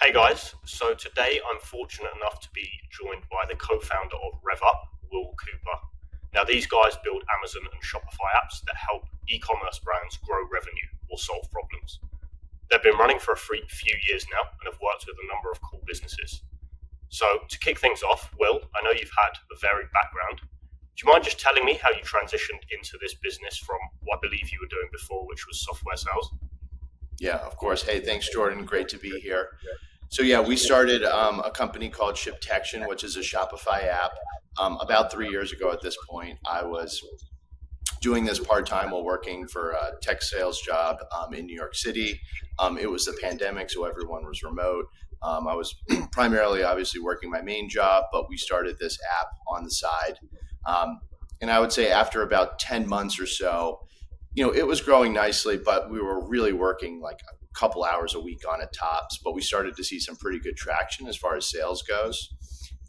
Hey guys, so today I'm fortunate enough to be joined by the co-founder of RevUp, Will Cooper. Now these guys build Amazon and Shopify apps that help e-commerce brands grow revenue or solve problems. They've been running for a few years now and have worked with a number of cool businesses. So to kick things off, Will, I know you've had a varied background. Do you mind just telling me how you transitioned into this business from what I believe you were doing before, which was software sales? Yeah, of course. Hey, thanks, Jordan. Great to be here. So yeah, we started a company called ShipTection, which is a Shopify app. About 3 years ago at this point, I was doing this part-time while working for a tech sales job in New York City. It was the pandemic, so everyone was remote. I was primarily obviously working my main job, but we started this app on the side. And I would say after about 10 months or so, it was growing nicely, but we were really working like a couple hours a week on it tops. But we started to see some pretty good traction as far as sales goes.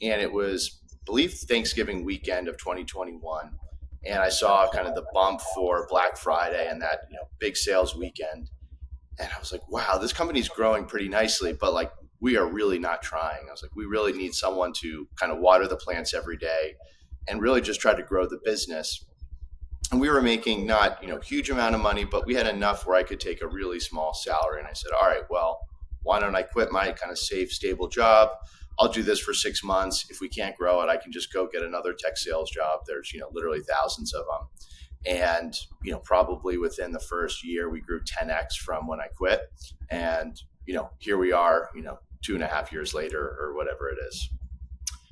And it was, I believe, Thanksgiving weekend of 2021. And I saw kind of the bump for Black Friday and that, big sales weekend. And I was like, wow, this company's growing pretty nicely, but like we are really not trying. I was like, we really need someone to kind of water the plants every day and really just try to grow the business. And we were making not, huge amount of money, but we had enough where I could take a really small salary. And I said, all right, well, why don't I quit my kind of safe, stable job? I'll do this for 6 months. If we can't grow it, I can just go get another tech sales job. There's, literally thousands of them. And, probably within the first year, we grew 10x from when I quit. And, here we are, 2.5 years later or whatever it is.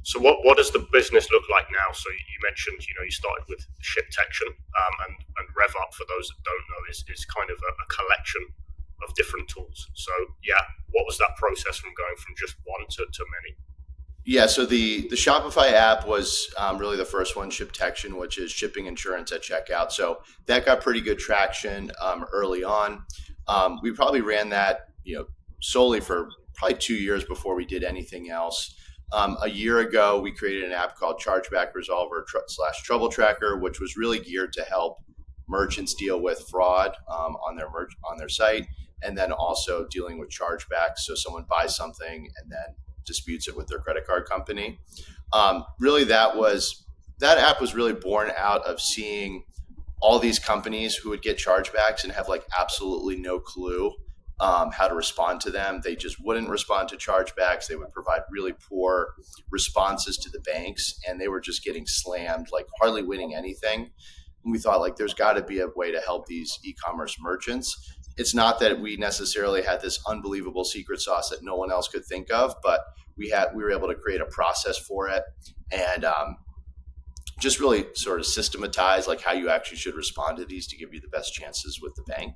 So what does the business look like now? So you mentioned, you started with ShipTection and RevUp, for those that don't know, is kind of a collection of different tools. So yeah, what was that process from going from just one to many? Yeah, so the Shopify app was really the first one, ShipTection, which is shipping insurance at checkout. So that got pretty good traction early on. We probably ran that, solely for probably 2 years before we did anything else. A year ago, we created an app called Chargeback Resolver / Trouble Tracker, which was really geared to help merchants deal with fraud on their site, and then also dealing with chargebacks. So someone buys something and then disputes it with their credit card company. Really, that app was really born out of seeing all these companies who would get chargebacks and have like absolutely no clue how to respond to them. They just wouldn't respond to chargebacks. They would provide really poor responses to the banks, and they were just getting slammed, like hardly winning anything. And we thought like there's got to be a way to help these e-commerce merchants. It's not that we necessarily had this unbelievable secret sauce that no one else could think of, but we were able to create a process for it and just really sort of systematize like how you actually should respond to these to give you the best chances with the bank.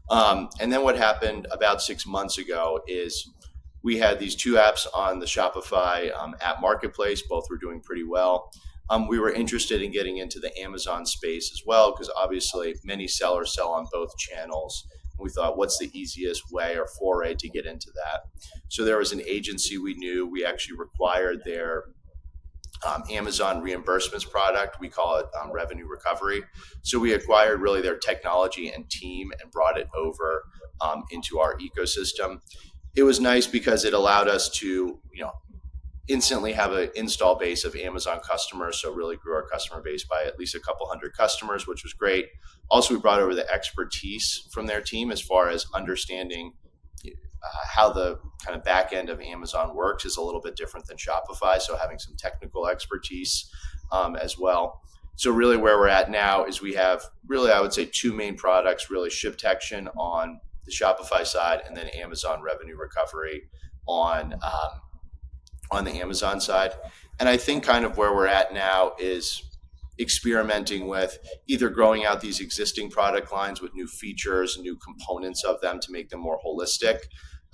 And then what happened about 6 months ago is we had these two apps on the Shopify app marketplace. Both were doing pretty well. We were interested in getting into the Amazon space as well, because obviously many sellers sell on both channels. We thought, what's the easiest way or foray to get into that? So there was an agency we knew. We actually required their Amazon reimbursements product. We call it revenue recovery. So we acquired really their technology and team and brought it over into our ecosystem. It was nice because it allowed us to, instantly have an install base of Amazon customers. So really grew our customer base by at least a couple hundred customers, which was great. Also, we brought over the expertise from their team as far as understanding how the kind of back end of Amazon works is a little bit different than Shopify. So having some technical expertise as well. So really where we're at now is we have really, I would say, two main products, really ShipTection on the Shopify side and then Amazon revenue recovery on the Amazon side. And I think kind of where we're at now is experimenting with either growing out these existing product lines with new features, new components of them to make them more holistic.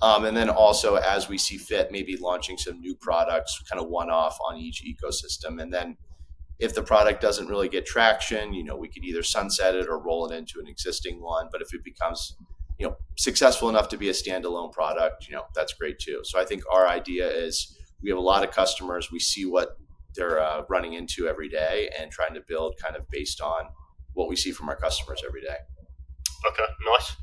And then also, as we see fit, maybe launching some new products, kind of one-off on each ecosystem. And then if the product doesn't really get traction, we could either sunset it or roll it into an existing one. But if it becomes, successful enough to be a standalone product, that's great too. So I think our idea is we have a lot of customers. We see what they're running into every day and trying to build kind of based on what we see from our customers every day. Okay, nice.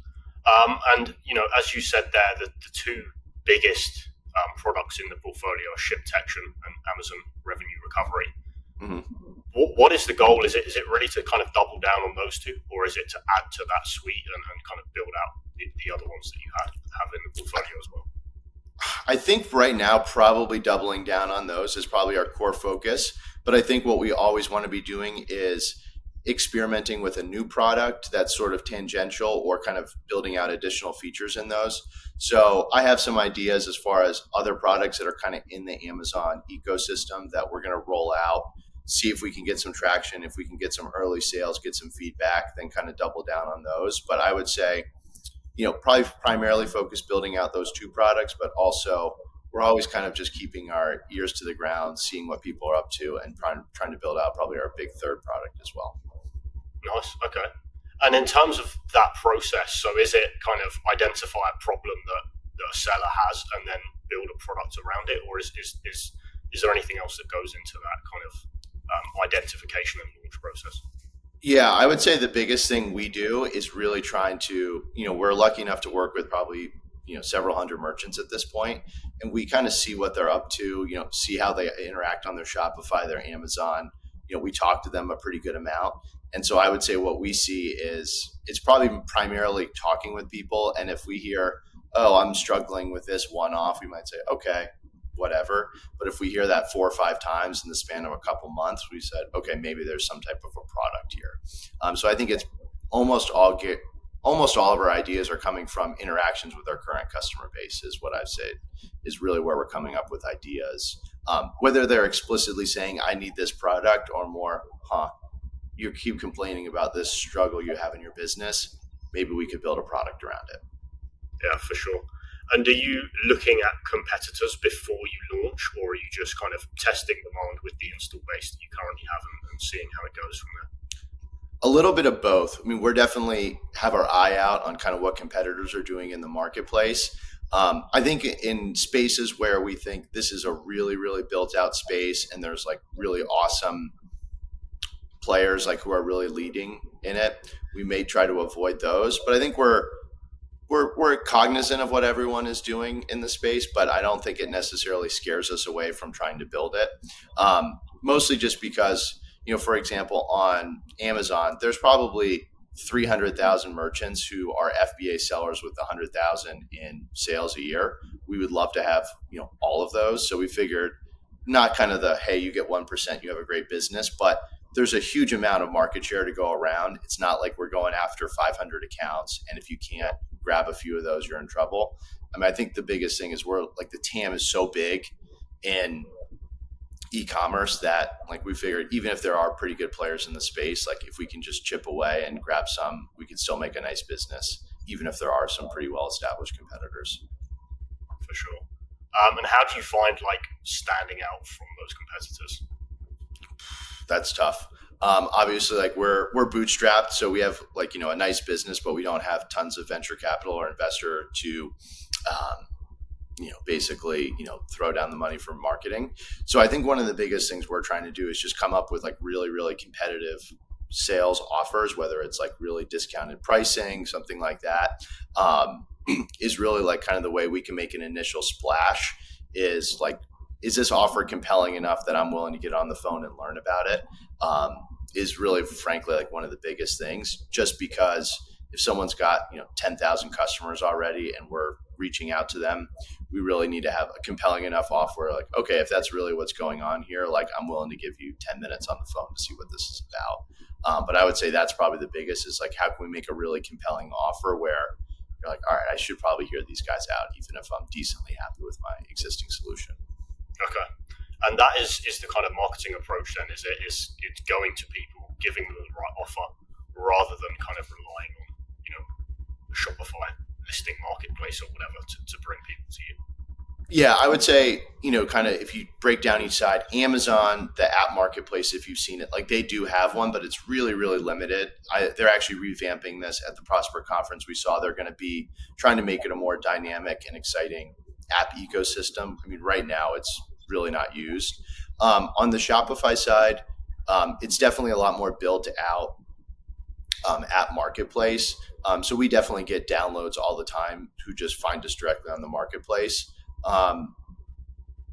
And as you said there, the two biggest products in the portfolio are ShipTection and Amazon Revenue Recovery. Mm-hmm. What is the goal? Is it really to kind of double down on those two, or is it to add to that suite and kind of build out the other ones that you have in the portfolio as well? I think right now, probably doubling down on those is probably our core focus. But I think what we always want to be doing is experimenting with a new product that's sort of tangential or kind of building out additional features in those. So I have some ideas as far as other products that are kind of in the Amazon ecosystem that we're going to roll out, see if we can get some traction, if we can get some early sales, get some feedback, then kind of double down on those. But I would say, probably primarily focus building out those two products, but also we're always kind of just keeping our ears to the ground, seeing what people are up to, and trying to build out probably our big third product as well. Nice. Okay. And in terms of that process, so is it kind of identify a problem that a seller has and then build a product around it, or is there anything else that goes into that kind of identification and launch process? Yeah, I would say the biggest thing we do is really trying to, we're lucky enough to work with probably, several hundred merchants at this point, and we kind of see what they're up to, see how they interact on their Shopify, their Amazon. We talk to them a pretty good amount. And so I would say what we see is it's probably primarily talking with people. And if we hear, oh, I'm struggling with this one-off, we might say, okay, whatever. But if we hear that 4 or 5 times in the span of a couple months, we said, okay, maybe there's some type of a product here. So I think it's almost all of our ideas are coming from interactions with our current customer base is what I've said is really where we're coming up with ideas. Whether they're explicitly saying, I need this product, or more, you keep complaining about this struggle you have in your business, maybe we could build a product around it. Yeah, for sure. And are you looking at competitors before you launch, or are you just kind of testing demand with the install base that you currently have and seeing how it goes from there? A little bit of both. I mean, we're definitely have our eye out on kind of what competitors are doing in the marketplace. I think in spaces where we think this is a really, really built out space and there's like really awesome players like who are really leading in it, we may try to avoid those. But I think we're cognizant of what everyone is doing in the space, but I don't think it necessarily scares us away from trying to build it. Mostly just because, for example, on Amazon, there's probably 300,000 merchants who are FBA sellers with 100,000 in sales a year. We would love to have, all of those. So we figured not kind of the, hey, you get 1%, you have a great business, but there's a huge amount of market share to go around. It's not like we're going after 500 accounts. And if you can't grab a few of those, you're in trouble. I mean, I think the biggest thing is we're like the TAM is so big in e-commerce that like we figured even if there are pretty good players in the space, like if we can just chip away and grab some, we can still make a nice business, even if there are some pretty well-established competitors. For sure. And how do you find like standing out from those competitors? That's tough. Obviously, like we're bootstrapped, so we have like a nice business, but we don't have tons of venture capital or investor to basically throw down the money for marketing. So I think one of the biggest things we're trying to do is just come up with like really, really competitive sales offers, whether it's like really discounted pricing, something like that, is really like kind of the way we can make an initial splash is like, is this offer compelling enough that I'm willing to get on the phone and learn about it? Is really, frankly, like one of the biggest things, just because if someone's got, 10,000 customers already and we're reaching out to them, we really need to have a compelling enough offer. Like, okay, if that's really what's going on here, like I'm willing to give you 10 minutes on the phone to see what this is about. But I would say that's probably the biggest is like, how can we make a really compelling offer where you're like, all right, I should probably hear these guys out, even if I'm decently happy with my existing solution. Okay. And that is the kind of marketing approach then, is it's going to people, giving them the right offer rather than kind of relying on, Shopify listing marketplace or whatever to bring people to you. Yeah, I would say, kind of if you break down each side, Amazon, the app marketplace, if you've seen it, like they do have one, but it's really, really limited. They're actually revamping this at the Prosper conference we saw. They're going to be trying to make it a more dynamic and exciting app ecosystem. I mean, right now it's really not used. On the Shopify side, it's definitely a lot more built out app marketplace. So we definitely get downloads all the time who just find us directly on the marketplace.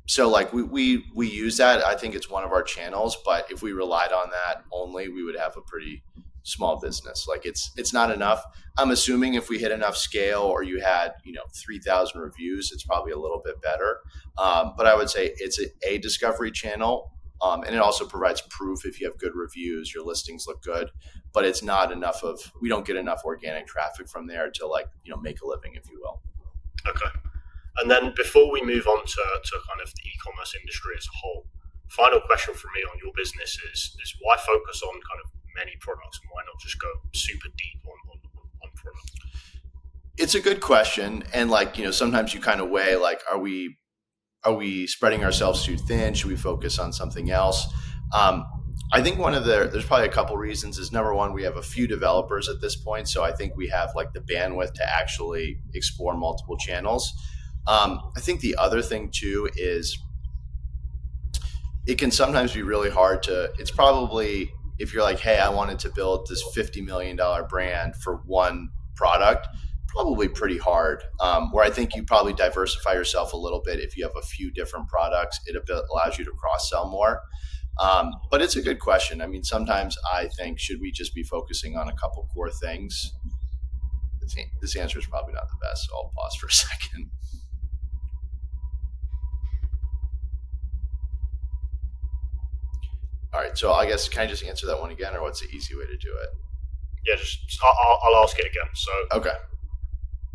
So like we use that. I think it's one of our channels, but if we relied on that only, we would have a pretty small business. Like it's not enough. I'm assuming if we hit enough scale, or you had 3,000 reviews, it's probably a little bit better. But I would say it's a discovery channel, and it also provides proof. If you have good reviews, your listings look good. But it's not enough of. We don't get enough organic traffic from there to make a living, if you will. Okay. And then before we move on to kind of the e-commerce industry as a whole, final question for me on your business is why focus on kind of many products, and why not just go super deep on product? It's a good question, and sometimes you kind of weigh are we spreading ourselves too thin? Should we focus on something else? I think there's probably a couple reasons. Is number one, we have a few developers at this point, so I think we have the bandwidth to actually explore multiple channels. I think the other thing too is it can sometimes be really hard to. It's probably, if you're like, hey, I wanted to build this $50 million brand for one product, probably pretty hard. Where I think you probably diversify yourself a little bit. If you have a few different products, it allows you to cross sell more. But it's a good question. I mean, sometimes I think, should we just be focusing on a couple core things? This answer is probably not the best, so I'll pause for a second. All right, so I guess, can I just answer that one again, or what's the easy way to do it? Yeah, I'll ask it again. So okay.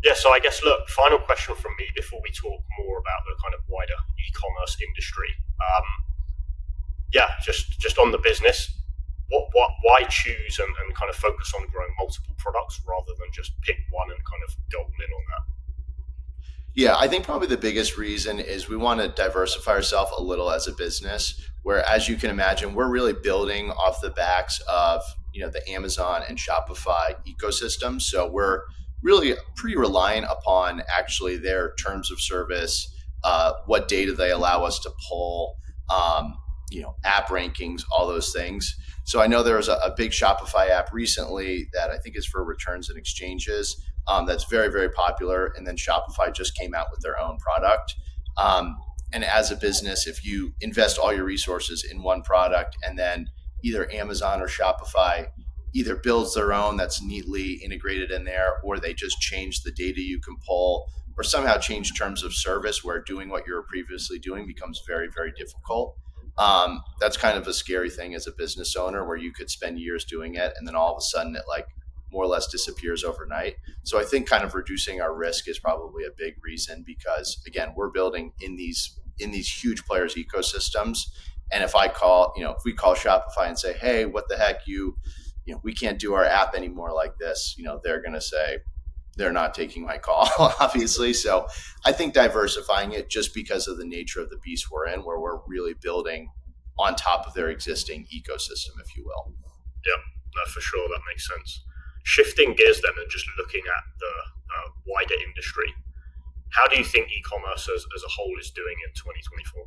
Yeah, so I guess, look, final question from me before we talk more about the kind of wider e-commerce industry. Just on the business, why choose and kind of focus on growing multiple products rather than just pick one and kind of go all in on that? Yeah, I think probably the biggest reason is we want to diversify ourselves a little as a business, where, as you can imagine, we're really building off the backs of the Amazon and Shopify ecosystem. So we're really pretty reliant upon actually their terms of service, what data they allow us to pull, app rankings, all those things. So I know there was a big Shopify app recently that I think is for returns and exchanges. That's very, very popular. And then Shopify just came out with their own product. And as a business, if you invest all your resources in one product, and then either Amazon or Shopify either builds their own that's neatly integrated in there, or they just change the data you can pull, or somehow change terms of service where doing what you were previously doing becomes very, very difficult. That's kind of a scary thing as a business owner, where you could spend years doing it, and then all of a sudden it more or less disappears overnight. So I think kind of reducing our risk is probably a big reason, because again, we're building in these huge players' ecosystems. And if we call Shopify and say, hey, what the heck, we can't do our app anymore like this, they're going to say they're not taking my call, obviously. So I think diversifying it, just because of the nature of the beast we're in, where we're really building on top of their existing ecosystem, if you will. Yeah, no, for sure. That makes sense. Shifting gears then and just looking at the wider industry, how do you think e-commerce as a whole is doing in 2024?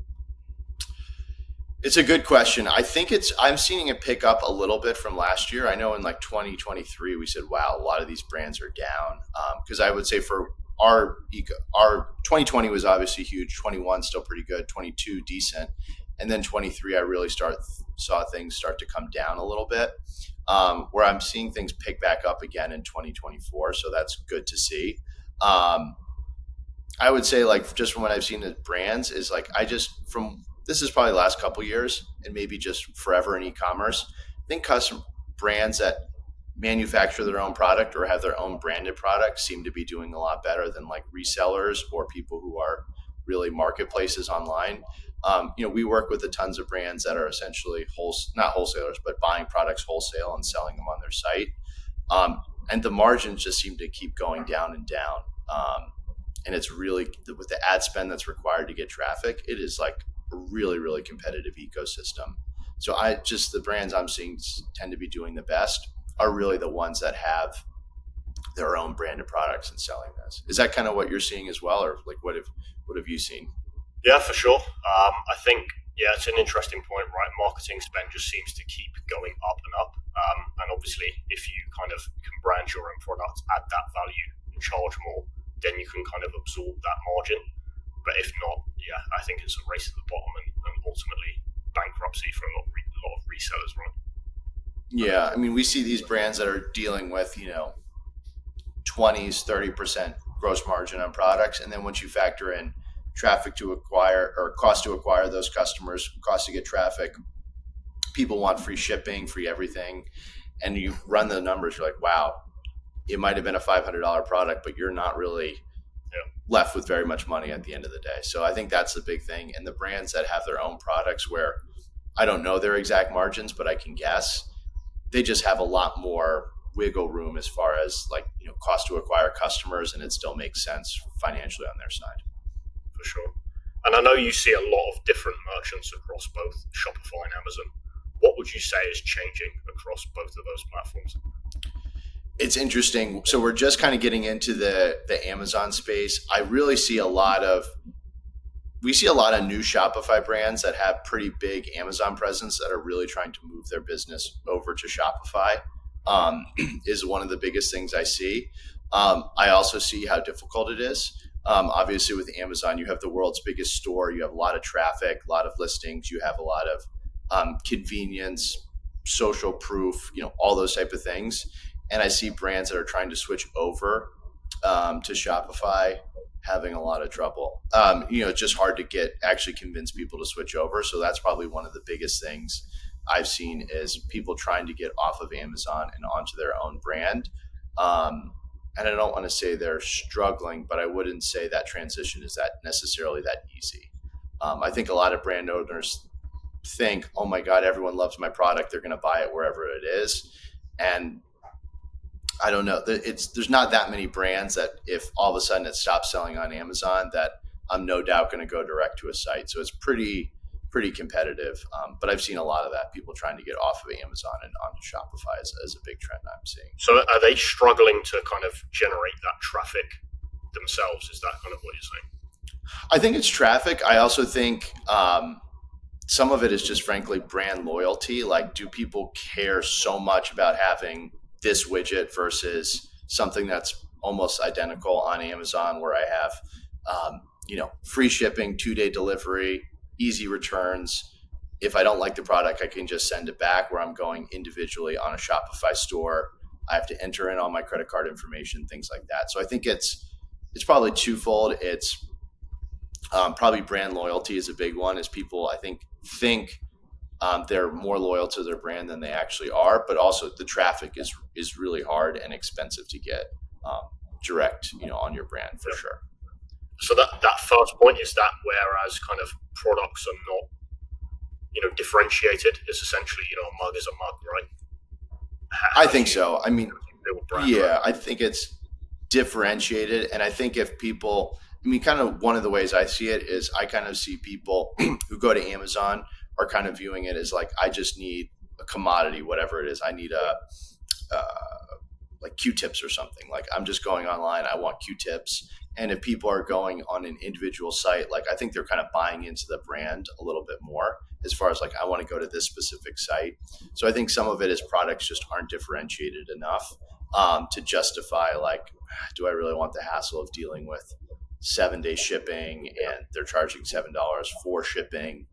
It's a good question. I think I'm seeing it pick up a little bit from last year. I know in 2023, we said, wow, a lot of these brands are down. Because I would say for our 2020 was obviously huge. 21 still pretty good. 22 decent. And then 23, I really saw things start to come down a little bit, where I'm seeing things pick back up again in 2024. So that's good to see. I would say just from what I've seen as brands is this is probably the last couple of years, and maybe just forever in e-commerce, I think custom brands that manufacture their own product or have their own branded product seem to be doing a lot better than resellers or people who are really marketplaces online. We work with tons of brands that are essentially not wholesalers, but buying products wholesale and selling them on their site. And the margins just seem to keep going down and down. And it's really, with the ad spend that's required to get traffic, it is a really, really competitive ecosystem. So the brands I'm seeing tend to be doing the best are really the ones that have their own branded products and selling this. Is that kind of what you're seeing as well? Or what have you seen? Yeah, for sure. I think, it's an interesting point, right? Marketing spend just seems to keep going up and up. And obviously, if you kind of can brand your own product, add that value and charge more, then you can kind of absorb that margin. But if not, yeah, I think it's a race to the bottom and ultimately bankruptcy for a lot of resellers, right? Yeah, I mean, we see these brands that are dealing with 20s, 30% gross margin on products, and then once you factor in traffic to acquire or cost to acquire those customers, cost to get traffic, people want free shipping, free everything, and you run the numbers, you're like, wow, it might have been a $500 product, but you're not really left with very much money at the end of the day. So I think that's the big thing. And the brands that have their own products, where I don't know their exact margins, but I can guess, they just have a lot more wiggle room as far as cost to acquire customers, and it still makes sense financially on their side. For sure. And I know you see a lot of different merchants across both Shopify and Amazon. What would you say is changing across both of those platforms? It's interesting. So we're just kind of getting into the Amazon space. I really see a lot of new Shopify brands that have pretty big Amazon presence that are really trying to move their business over to Shopify. Is one of the biggest things I see. I also see how difficult it is. Obviously, with Amazon, you have the world's biggest store. You have a lot of traffic, a lot of listings. You have a lot of convenience, social proof, all those type of things. And I see brands that are trying to switch over to Shopify having a lot of trouble. It's just hard to actually convince people to switch over. So that's probably one of the biggest things I've seen is people trying to get off of Amazon and onto their own brand. And I don't want to say they're struggling, but I wouldn't say that transition is that necessarily that easy. I think a lot of brand owners think, oh my God, everyone loves my product. They're going to buy it wherever it is. And I don't know. There's not that many brands that if all of a sudden it stops selling on Amazon, that I'm no doubt going to go direct to a site. So it's pretty competitive. But I've seen a lot of that, people trying to get off of Amazon and onto Shopify as a big trend I'm seeing. So are they struggling to kind of generate that traffic themselves? Is that kind of what you're saying? I think it's traffic. I also think some of it is just frankly brand loyalty. Like, do people care so much about having this widget versus something that's almost identical on Amazon, where I have free shipping, 2-day delivery, easy returns. If I don't like the product, I can just send it back, where I'm going individually on a Shopify store. I have to enter in all my credit card information, things like that. So I think it's probably twofold. It's probably brand loyalty is a big one, as people, I think they're more loyal to their brand than they actually are, but also the traffic is really hard and expensive to get direct, on your brand for sure. So that first point is that whereas kind of products are not, differentiated, it's essentially, a mug is a mug, right? I think so. I mean, yeah, I think it's differentiated. And I think if people, kind of one of the ways I see it is I kind of see people who go to Amazon are kind of viewing it as like, I just need a commodity, whatever it is. I need like Q-tips or something. Like, I'm just going online, I want Q-tips. And if people are going on an individual site, like, I think they're kind of buying into the brand a little bit more, as far as like, I want to go to this specific site. So I think some of it is products just aren't differentiated enough to justify, like, do I really want the hassle of dealing with 7-day shipping and they're charging $7 for shipping?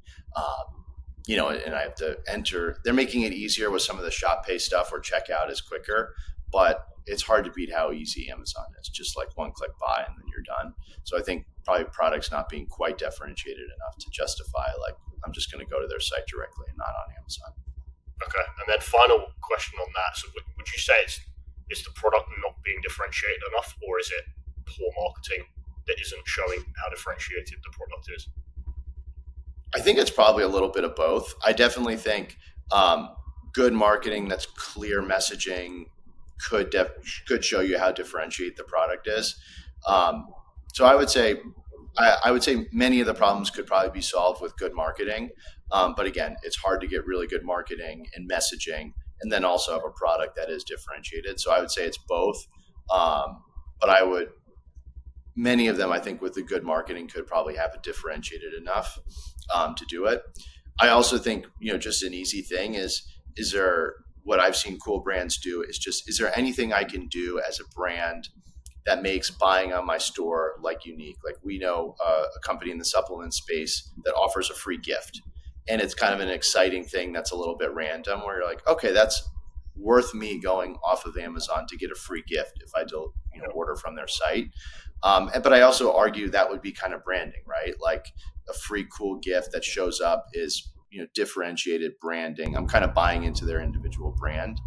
And I have to enter. They're making it easier with some of the shop pay stuff, where checkout is quicker, but it's hard to beat how easy Amazon is. Just like one click buy and then you're done. So I think probably products not being quite differentiated enough to justify, like, I'm just going to go to their site directly and not on Amazon. Okay. And then final question on that. So would you say is the product not being differentiated enough, or is it poor marketing that isn't showing how differentiated the product is? I think it's probably a little bit of both. I definitely think good marketing that's clear messaging could show you how differentiate the product is. So I would say many of the problems could probably be solved with good marketing. But again, it's hard to get really good marketing and messaging and then also have a product that is differentiated. So I would say it's both. But many of them, I think, with the good marketing could probably have it differentiated enough to do it. I also think, just an easy thing is there, what I've seen cool brands do is there anything I can do as a brand that makes buying on my store like unique. Like we know a company in the supplement space that offers a free gift, and it's kind of an exciting thing that's a little bit random where you're like, okay, that's worth me going off of Amazon to get a free gift if I do order from their site. But I also argue that would be kind of branding, right? Like a free cool gift that shows up is differentiated branding. I'm kind of buying into their individual brand.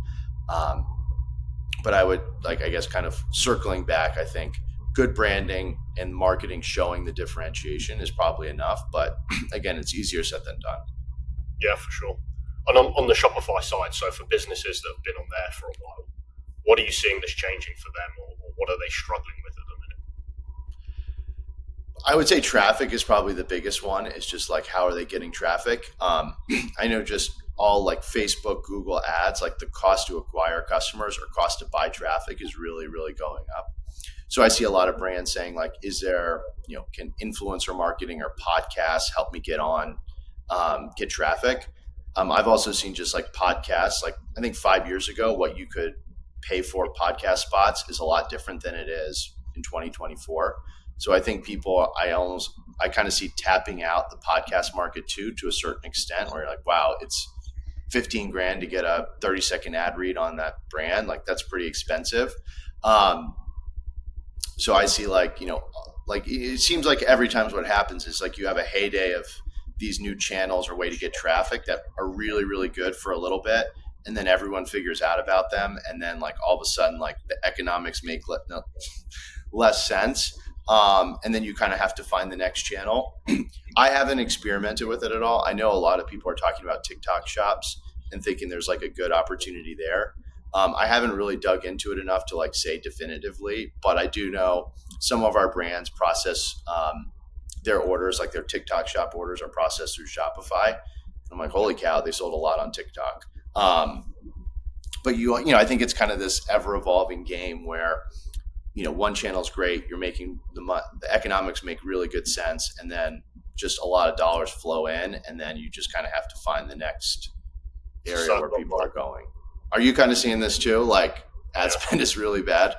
But I would I guess kind of circling back, I think good branding and marketing showing the differentiation is probably enough. But again, it's easier said than done. Yeah, for sure. And on the Shopify side, so for businesses that have been on there for a while, what are you seeing that's changing for them, or what are they struggling with at the minute? I would say traffic is probably the biggest one. It's just like, how are they getting traffic? I know just all like Facebook, Google ads, like the cost to acquire customers or cost to buy traffic is really, really going up. So I see a lot of brands saying like, is there, can influencer marketing or podcasts help me get traffic? I've also seen just like podcasts, like I think 5 years ago, what you could pay for podcast spots is a lot different than it is in 2024. So I think I kind of see tapping out the podcast market too, to a certain extent, where you're like, wow, it's $15,000 to get a 30-second ad read on that brand. Like that's pretty expensive. So I see like it seems like every time what happens is like you have a heyday of these new channels or way to get traffic that are really, really good for a little bit. And then everyone figures out about them. And then like all of a sudden, like the economics make less sense. And then you kind of have to find the next channel. I haven't experimented with it at all. I know a lot of people are talking about TikTok shops and thinking there's like a good opportunity there. I haven't really dug into it enough to like say definitively, but I do know some of our brands process their orders, like their TikTok shop orders are processed through Shopify. I'm like, holy cow, they sold a lot on TikTok. But I think it's kind of this ever evolving game where, one channel is great. You're making the economics make really good sense. And then just a lot of dollars flow in. And then you just kind of have to find the next area where people are going. Are you kind of seeing this too? Like ad spend is really bad?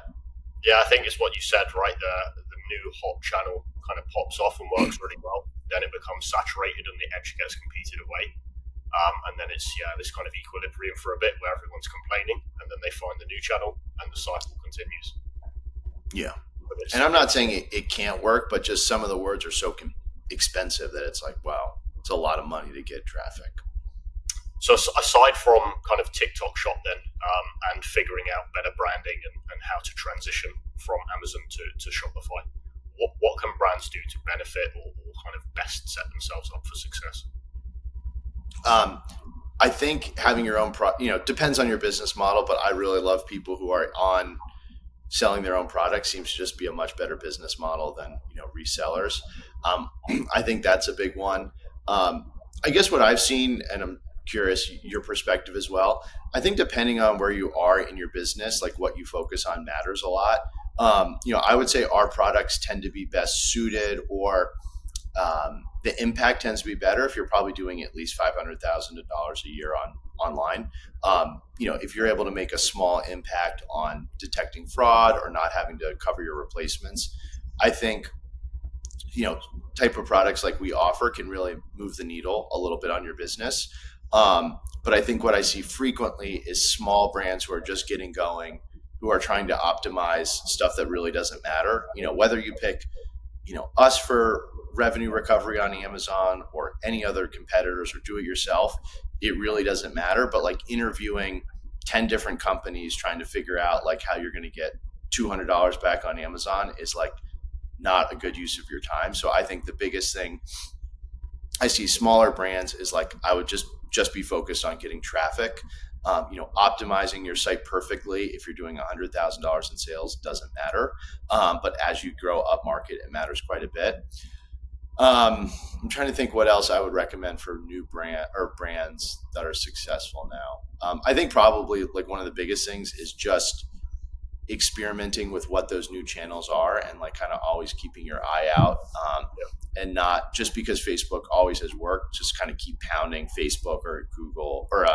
Yeah, I think it's what you said, right? The new hot channel kind of pops off and works really well. Then it becomes saturated and the edge gets competed away. And then it's this kind of equilibrium for a bit where everyone's complaining, and then they find the new channel and the cycle continues. Yeah. And I'm not saying it can't work, but just some of the words are so expensive that it's like, wow, it's a lot of money to get traffic. So aside from kind of TikTok shop then, and figuring out better branding and how to transition from Amazon to Shopify, what can brands do to benefit or kind of best set themselves up for success? I think having your own depends on your business model, but I really love people who are on selling their own products. Seems to just be a much better business model than resellers. I think that's a big one. I guess what I've seen, and I'm curious your perspective as well, I think depending on where you are in your business, like what you focus on matters a lot. I would say our products tend to be best suited, or the impact tends to be better if you're probably doing at least $500,000 a year online. If you're able to make a small impact on detecting fraud or not having to cover your replacements, I think type of products like we offer can really move the needle a little bit on your business. But I think what I see frequently is small brands who are just getting going, who are trying to optimize stuff that really doesn't matter. Whether you pick us for revenue recovery on Amazon or any other competitors or do it yourself, it really doesn't matter. But like interviewing 10 different companies trying to figure out like how you're going to get $200 back on Amazon is like not a good use of your time. So I think the biggest thing I see smaller brands is like, I would just be focused on getting traffic. Optimizing your site perfectly, if you're doing $100,000 in sales, doesn't matter. But as you grow up market, it matters quite a bit. I'm trying to think what else I would recommend for new brands that are successful now. I think probably like one of the biggest things is just experimenting with what those new channels are and like kind of always keeping your eye out, and not just because Facebook always has worked, just kind of keep pounding Facebook or Google or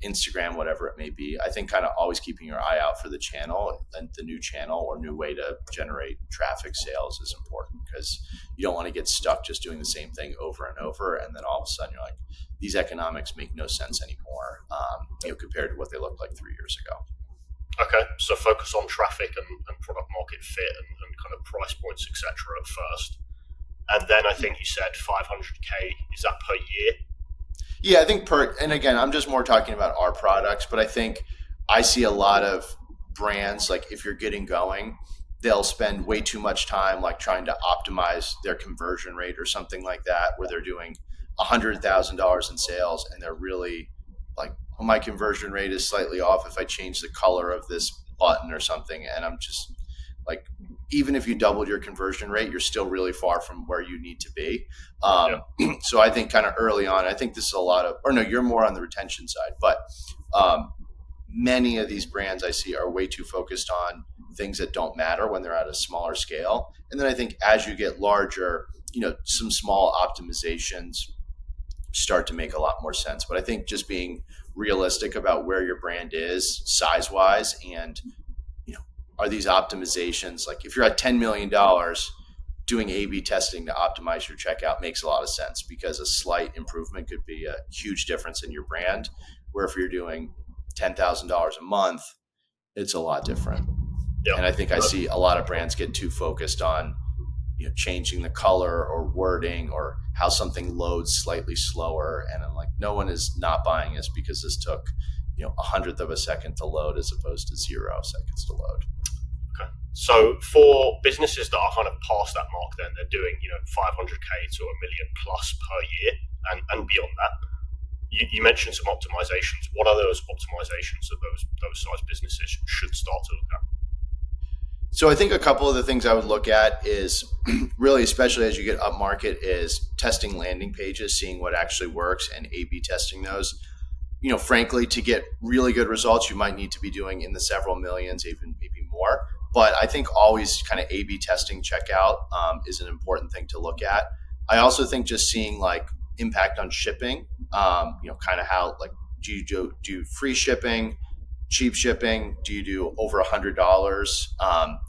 Instagram, whatever it may be. I think kind of always keeping your eye out for the channel and the new channel or new way to generate traffic sales is important, because you don't want to get stuck just doing the same thing over and over. And then all of a sudden you're like, these economics make no sense anymore, compared to what they looked like 3 years ago. Okay, so focus on traffic and product market fit and kind of price points, etc. at first. And then I think you said 500K, is that per year? Yeah, I think and again, I'm just more talking about our products, but I think I see a lot of brands, like if you're getting going, they'll spend way too much time like trying to optimize their conversion rate or something like that, where they're doing $100,000 in sales and they're really like, oh, my conversion rate is slightly off if I change the color of this button or something. And I'm just like, even if you doubled your conversion rate, you're still really far from where you need to be. So I think kind of early on, I think this is you're more on the retention side, but many of these brands I see are way too focused on things that don't matter when they're at a smaller scale. And then I think as you get larger, some small optimizations start to make a lot more sense. But I think just being realistic about where your brand is size wise, and are these optimizations, like if you're at $10 million, doing A/B testing to optimize your checkout makes a lot of sense, because a slight improvement could be a huge difference in your brand. Where if you're doing $10,000 a month, it's a lot different. Yeah. And I think I see a lot of brands get too focused on changing the color or wording or how something loads slightly slower. And I'm like, no one is not buying this because this took 1/100th of a second to load as opposed to 0 seconds to load. Okay. So for businesses that are kind of past that mark, then they're doing 500K to $1 million plus per year and beyond that. You mentioned some optimizations. What are those optimizations that those size businesses should start to look at? So I think a couple of the things I would look at is really, especially as you get up market, is testing landing pages, seeing what actually works and A/B testing those. Frankly, to get really good results, you might need to be doing in the several millions, even maybe more. But I think always kind of A/B testing checkout is an important thing to look at. I also think just seeing like impact on shipping, kind of how, like, do you do free shipping, cheap shipping? Do you do over $100?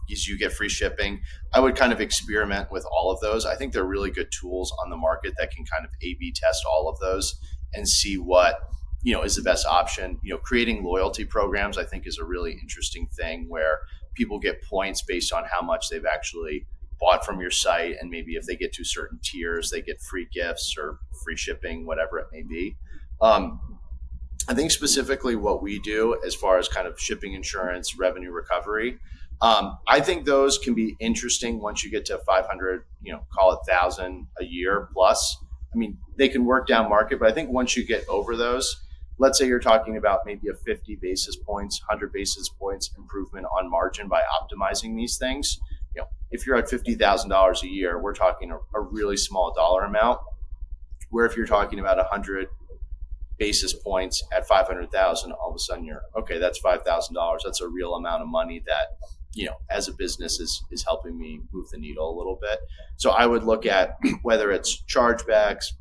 You get free shipping. I would kind of experiment with all of those. I think they're really good tools on the market that can kind of A/B test all of those and see what is the best option. Creating loyalty programs, I think, is a really interesting thing, where people get points based on how much they've actually bought from your site, and maybe if they get to certain tiers, they get free gifts or free shipping, whatever it may be. I think specifically what we do as far as kind of shipping insurance, revenue recovery, I think those can be interesting once you get to 500, call it 1,000 a year plus. I mean, they can work down market, but I think once you get over those, let's say you're talking about maybe a 50 basis points, 100 basis points improvement on margin by optimizing these things. If you're at $50,000 a year, we're talking a really small dollar amount, where if you're talking about 100 basis points at 500,000, all of a sudden you're okay, that's $5,000. That's a real amount of money that, as a business is helping me move the needle a little bit. So I would look at whether it's chargebacks,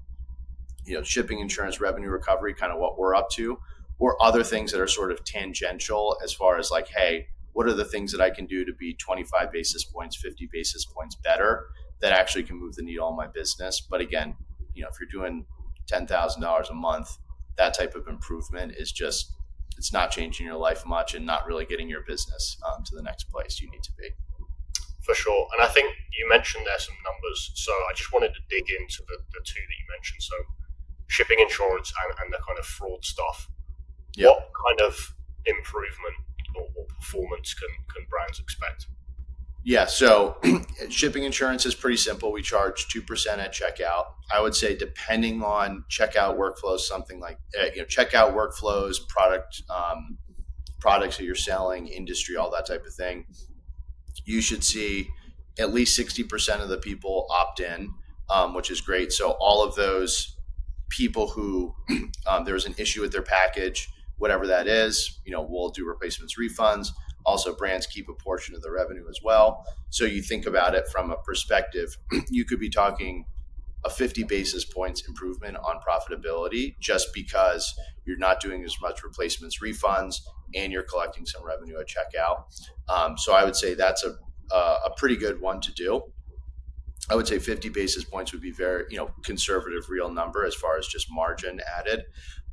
shipping insurance, revenue recovery, kind of what we're up to, or other things that are sort of tangential as far as like, hey, what are the things that I can do to be 25 basis points, 50 basis points better that actually can move the needle on my business? But again, if you're doing $10,000 a month, that type of improvement is just, it's not changing your life much and not really getting your business to the next place you need to be. For sure. And I think you mentioned there some numbers. So I just wanted to dig into the two that you mentioned. So shipping insurance and the kind of fraud stuff. Yep. What kind of improvement or performance can brands expect? Yeah, so shipping insurance is pretty simple. We charge 2% at checkout. I would say, depending on checkout workflows, something like checkout workflows, products that you're selling, industry, all that type of thing, you should see at least 60% of the people opt in, which is great. So all of those people who there's an issue with their package, whatever that is, we'll do replacements, refunds. Also, brands keep a portion of the revenue as well. So you think about it from a perspective, you could be talking a 50 basis points improvement on profitability just because you're not doing as much replacements, refunds, and you're collecting some revenue at checkout. So I would say that's a pretty good one to do. I would say 50 basis points would be very, conservative real number as far as just margin added.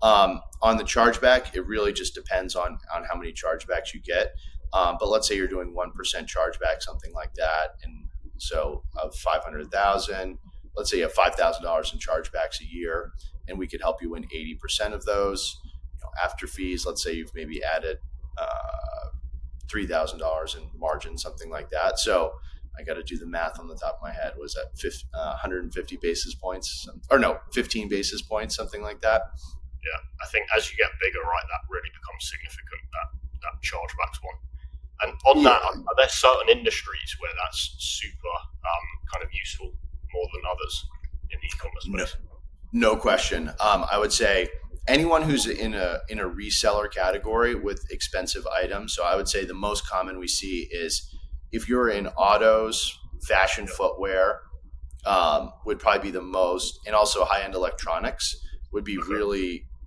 On the chargeback, it really just depends on how many chargebacks you get. But let's say you're doing 1% chargeback, something like that. And so of 500,000, let's say you have $5,000 in chargebacks a year, and we could help you win 80% of those. After fees, let's say you've maybe added $3,000 in margin, something like that. So I got to do the math on the top of my head. Was that 150 basis points? Or no, 15 basis points, something like that. Yeah, I think as you get bigger, right, that really becomes significant, that chargebacks one. And on that, are there certain industries where that's super kind of useful more than others in the e-commerce space? No question. I would say anyone who's in a reseller category with expensive items. So I would say the most common we see is if you're in autos, fashion, footwear, would probably be the most, and also high-end electronics would be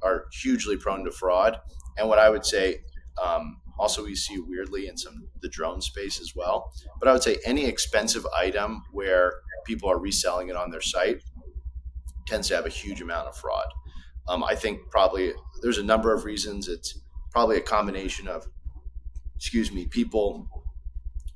are hugely prone to fraud. And what I would say, also we see weirdly in the drone space as well. But I would say any expensive item where people are reselling it on their site tends to have a huge amount of fraud. I think probably there's a number of reasons. It's probably a combination of, people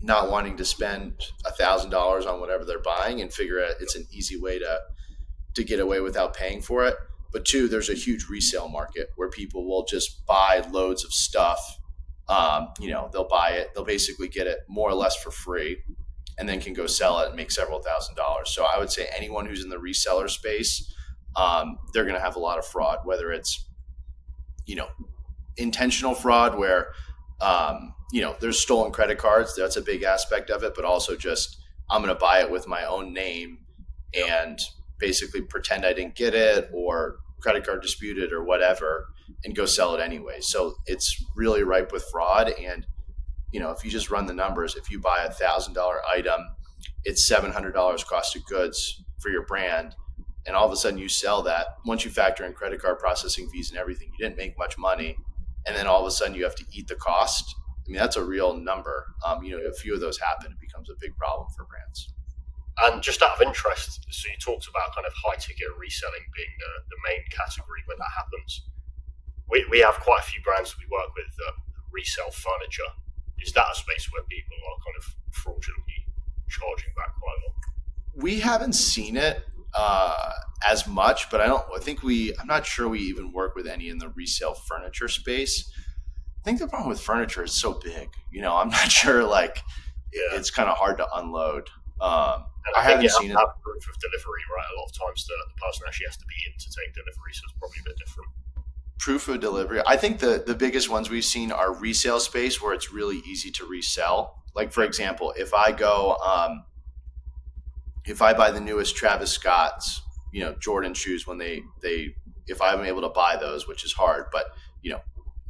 not wanting to spend $1,000 on whatever they're buying and figure out it's an easy way to get away without paying for it. But two, there's a huge resale market where people will just buy loads of stuff. They'll buy it, they'll basically get it more or less for free, and then can go sell it and make several $1,000s. So I would say anyone who's in the reseller space, they're going to have a lot of fraud, whether it's, intentional fraud where, there's stolen credit cards. That's a big aspect of it, but also just, I'm going to buy it with my own name and basically pretend I didn't get it or credit card disputed or whatever and go sell it anyway. So it's really ripe with fraud. And, if you just run the numbers, if you buy $1,000 item, it's $700 cost of goods for your brand. And all of a sudden you sell that. Once you factor in credit card processing fees and everything, you didn't make much money. And then all of a sudden you have to eat the cost. I mean, that's a real number. A few of those happen, it becomes a big problem for brands. And just out of interest, so you talked about kind of high ticket reselling being the main category where that happens. We have quite a few brands we work with that resell furniture. Is that a space where people are kind of fraudulently charging back quite a lot? We haven't seen it as much, but I'm not sure we even work with any in the resale furniture space. I think the problem with furniture is so big. I'm not sure. It's kind of hard to unload. I haven't seen it. Have proof of delivery, right? A lot of times the person actually has to be in to take delivery, so it's probably a bit different. Proof of delivery. I think the biggest ones we've seen are resale space where it's really easy to resell. Like, for example, if I go, if I buy the newest Travis Scott's, Jordan shoes, when if I'm able to buy those, which is hard, but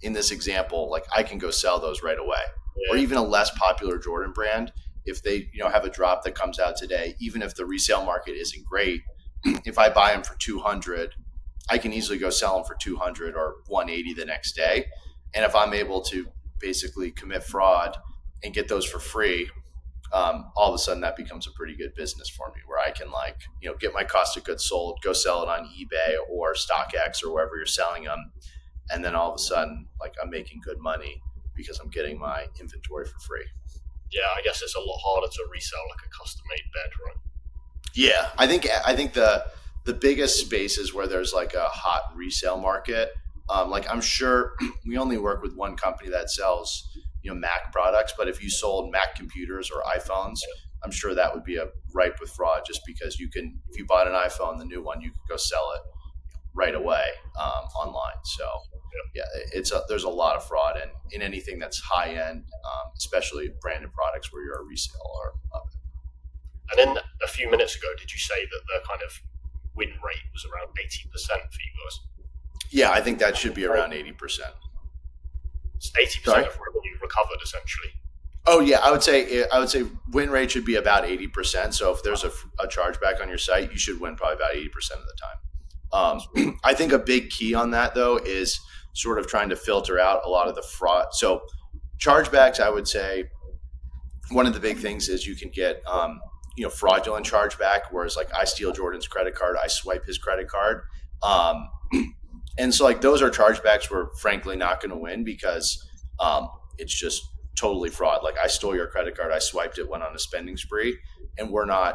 in this example, I can go sell those right away. Yeah. Or even a less popular Jordan brand, if they have a drop that comes out today, even if the resale market isn't great, if I buy them for 200, I can easily go sell them for 200 or 180 the next day. And if I'm able to basically commit fraud and get those for free, all of a sudden that becomes a pretty good business for me, where I can get my cost of goods sold, go sell it on eBay or StockX or wherever you're selling them. And then all of a sudden, I'm making good money because I'm getting my inventory for free. Yeah, I guess it's a lot harder to resell a custom-made bed, right? Yeah, I think the biggest spaces where there's a hot resale market, I'm sure we only work with one company that sells Mac products, but if you sold Mac computers or iPhones, I'm sure that would be ripe with fraud, just because if you bought an iPhone, the new one, you could go sell it right away online. So there's a lot of fraud in anything that's high end, especially branded products where you're a reseller of it. And then a few minutes ago, did you say that the kind of win rate was around 80% for you guys? Yeah, I think that should be around 80%. It's 80% of revenue recovered, essentially. Oh yeah, I would say win rate should be about 80%. So if there's a chargeback on your site, you should win probably about 80% of the time. I think a big key on that though is sort of trying to filter out a lot of the fraud. So chargebacks, I would say one of the big things is you can get fraudulent chargeback, whereas like I steal Jordan's credit card, I swipe his credit card. Um, and so like those are chargebacks we're frankly not going to win because it's just totally fraud. Like I stole your credit card, I swiped it, went on a spending spree, and we're not,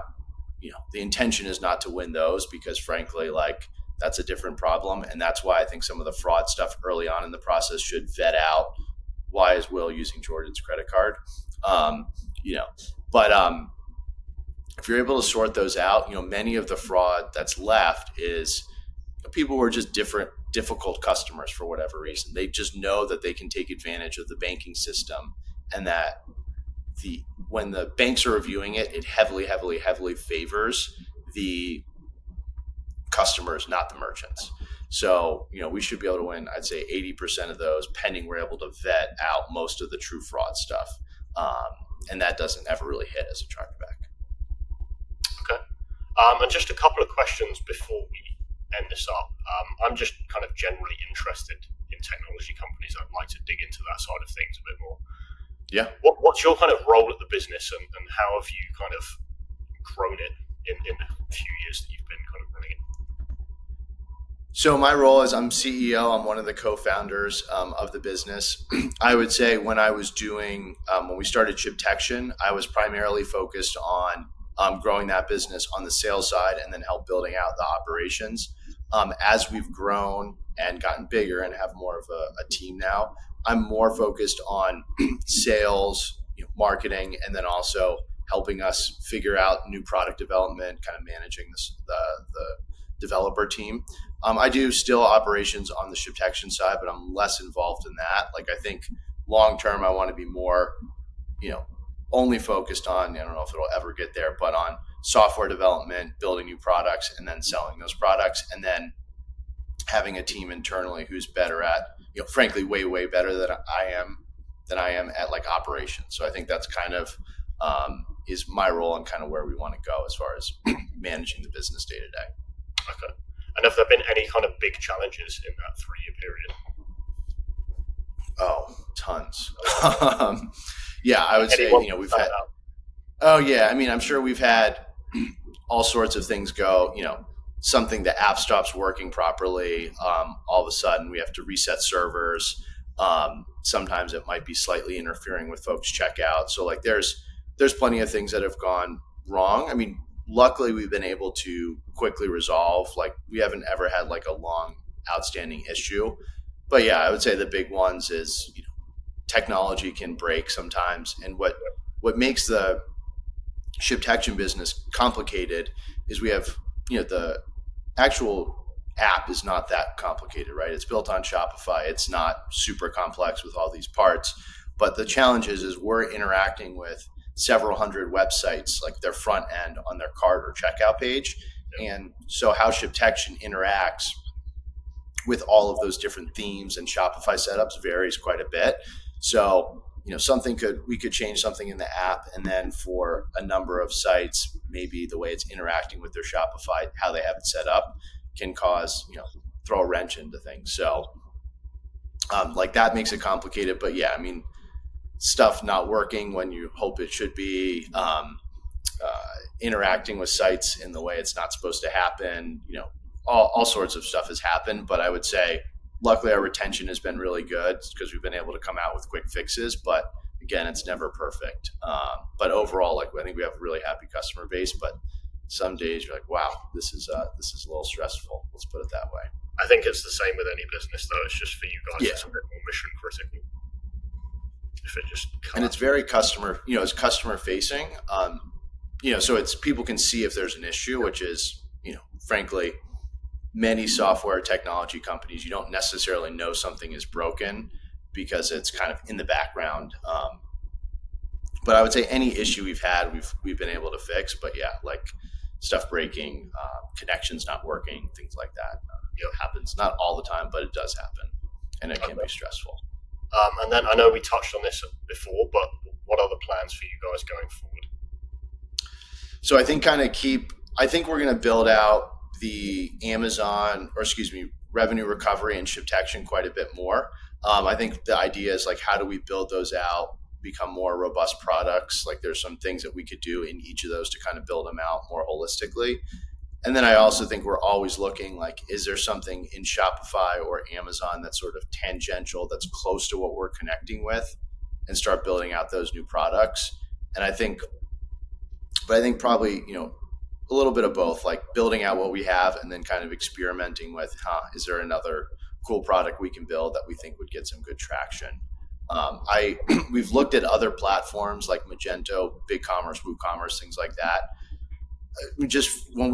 the intention is not to win those because frankly, like that's a different problem. And that's why I think some of the fraud stuff early on in the process should vet out why is Will using Jordan's credit card. But if you're able to sort those out, many of the fraud that's left is people who are just difficult customers for whatever reason. They just know that they can take advantage of the banking system, and that when the banks are reviewing it, it heavily, heavily, heavily favors the customers, not the merchants. So, we should be able to win, I'd say 80% of those, pending we're able to vet out most of the true fraud stuff. And that doesn't ever really hit as a chargeback. Okay. And just a couple of questions before we end this up. I'm just kind of generally interested in technology companies. I'd like to dig into that side of things a bit more. Yeah. What's your kind of role at the business, and how have you kind of grown it in the few years that you've been kind of running it? So my role is I'm CEO. I'm one of the co-founders of the business. I would say when I was doing, when we started ShipTection, I was primarily focused on growing that business on the sales side and then help building out the operations. As we've grown and gotten bigger and have more of a team now, I'm more focused on sales, marketing, and then also helping us figure out new product development, kind of managing the developer team. I do still operations on the ShipTection side, but I'm less involved in that. Like I think long term, I want to be more, only focused on, I don't know if it'll ever get there, but on software development, building new products, and then selling those products, and then having a team internally who's better at, frankly, way, way better than I am at like operations. So I think that's kind of is my role and kind of where we want to go as far as managing the business day to day. Okay. And have there been any kind of big challenges in that 3-year period? Oh, tons. Yeah, I would say, we've had. Out? Oh yeah, I mean, I'm sure we've had all sorts of things go. Something the app stops working properly. All of a sudden, we have to reset servers. Sometimes it might be slightly interfering with folks' checkout. So like, there's plenty of things that have gone wrong. I mean, luckily we've been able to quickly resolve. Like we haven't ever had like a long outstanding issue. But yeah, I would say the big ones is technology can break sometimes, and what makes the ShipTection business complicated is we have the actual app is not that complicated, right? It's built on Shopify. It's not super complex with all these parts, but the challenge is we're interacting with several hundred websites, like their front end on their cart or checkout page. And so how ShipTection interacts with all of those different themes and Shopify setups varies quite a bit. So, we could change something in the app, and then for a number of sites, maybe the way it's interacting with their Shopify, how they have it set up, can cause, throw a wrench into things. So, like that makes it complicated. But yeah, I mean, stuff not working when you hope it should be, interacting with sites in the way it's not supposed to happen, all sorts of stuff has happened. But I would say, luckily, our retention has been really good because we've been able to come out with quick fixes. But again, it's never perfect. But overall, like I think we have a really happy customer base. But some days you're like, wow, this is a little stressful. Let's put it that way. I think it's the same with any business, though. It's just for you guys, Yeah. It's a bit more mission critical. If it just and it's very customer, it's customer facing. So it's people can see if there's an issue, which is, frankly, many software technology companies, you don't necessarily know something is broken because it's kind of in the background. But I would say any issue we've had, we've been able to fix. But yeah, like stuff breaking, connections not working, things like that. It happens not all the time, but it does happen, and it can be stressful. And then I know we touched on this before, but what are the plans for you guys going forward? So I think I think we're going to build out the revenue recovery and ShipTection quite a bit more. I think the idea is like, how do we build those out, become more robust products? Like there's some things that we could do in each of those to kind of build them out more holistically. And then I also think we're always looking like, is there something in Shopify or Amazon that's sort of tangential, that's close to what we're connecting with, and start building out those new products. And I think probably, a little bit of both, like building out what we have and then kind of experimenting with, is there another cool product we can build that we think would get some good traction? We've looked at other platforms like Magento, BigCommerce, WooCommerce, things like that. When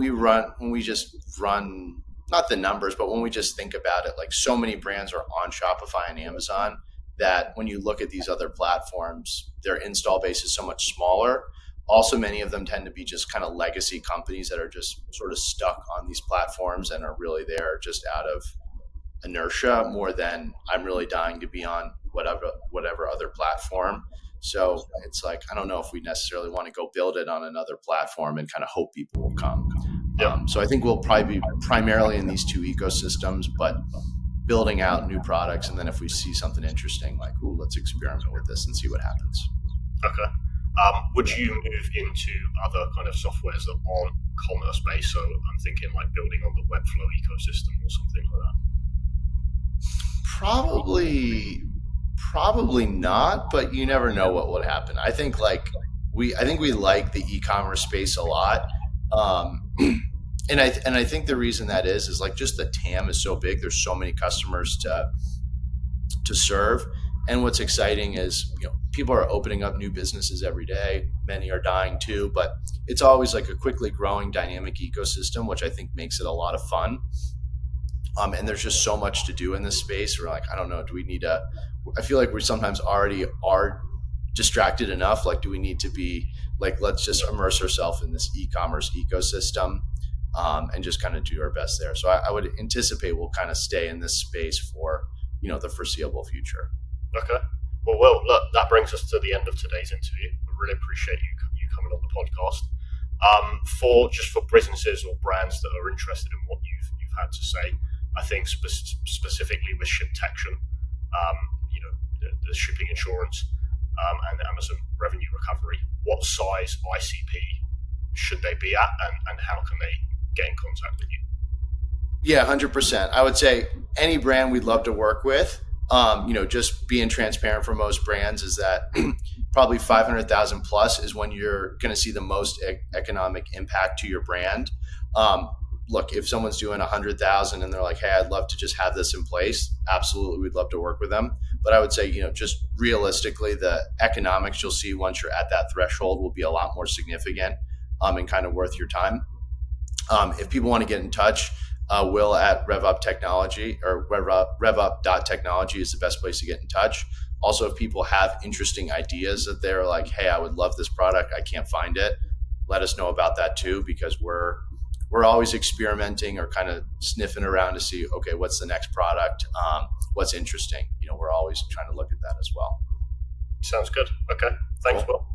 we just run, not the numbers, but when we just think about it, like so many brands are on Shopify and Amazon that when you look at these other platforms, their install base is so much smaller. Also, many of them tend to be just kind of legacy companies that are just sort of stuck on these platforms and are really there just out of inertia more than I'm really dying to be on whatever other platform. So it's like, I don't know if we necessarily want to go build it on another platform and kind of hope people will come. Yeah. So I think we'll probably be primarily in these two ecosystems, but building out new products. And then if we see something interesting, like, let's experiment with this and see what happens. Okay. Would you move into other kind of softwares that aren't commerce based? So I'm thinking like building on the Webflow ecosystem or something like that. Probably not, but you never know what would happen. I think we like the e-commerce space a lot. And I think the reason that is like just the TAM is so big. There's so many customers to serve. And what's exciting is, people are opening up new businesses every day. Many are dying too, but it's always like a quickly growing dynamic ecosystem, which I think makes it a lot of fun. And there's just so much to do in this space. We're like, I don't know, I feel like we sometimes already are distracted enough. Like, do we need to be like, let's just immerse ourselves in this e-commerce ecosystem and just kind of do our best there. So I would anticipate we'll kind of stay in this space for, the foreseeable future. Okay. Well, look, that brings us to the end of today's interview. I really appreciate you coming on the podcast. For businesses or brands that are interested in what you've had to say, I think specifically with ShipTection, the shipping insurance, and Amazon revenue recovery, what size ICP should they be at, and how can they get in contact with you? Yeah, 100%. I would say any brand we'd love to work with. Just being transparent for most brands is that probably 500,000 plus is when you're going to see the most economic impact to your brand. Look, if someone's doing 100,000 and they're like, hey, I'd love to just have this in place, absolutely, we'd love to work with them. But I would say, just realistically, the economics you'll see once you're at that threshold will be a lot more significant and kind of worth your time. If people want to get in touch, Will at RevUp Technology or RevUp.technology is the best place to get in touch. Also, if people have interesting ideas that they're like, hey, I would love this product, I can't find it, let us know about that too, because we're always experimenting or kind of sniffing around to see, okay, what's the next product? What's interesting? We're always trying to look at that as well. Sounds good. Okay. Thanks, Cool. Will.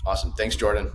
Awesome. Thanks, Jordan.